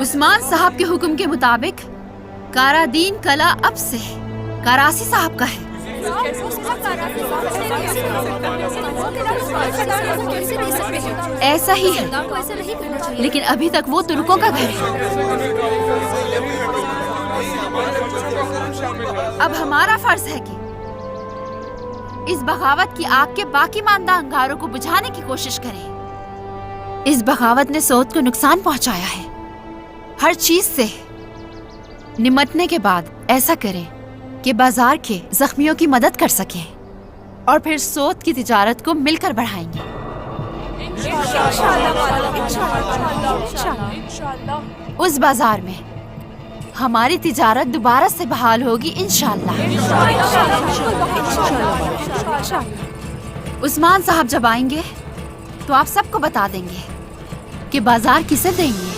उस्मान साहब के हुक्म के मुताबिक कारादीन कला अब से करासी साहब का है। ऐसा ही है, लेकिन अभी तक वो तुर्कों का घर है। अब हमारा फर्ज है कि इस बगावत की आग के बाकी मानदा अंगारों को बुझाने की कोशिश करें। इस बगावत ने सऊद को नुकसान पहुंचाया है। हर चीज से निमटने के बाद ऐसा करें कि बाजार के जख्मियों की मदद कर सकें और फिर सऊद की तिजारत को मिलकर बढ़ाएंगे। उस बाजार में हमारी तिजारत दोबारा से बहाल होगी इंशाअल्लाह। उस्मान साहब जब आएंगे तो आप सबको बता देंगे कि बाजार किसे देंगे।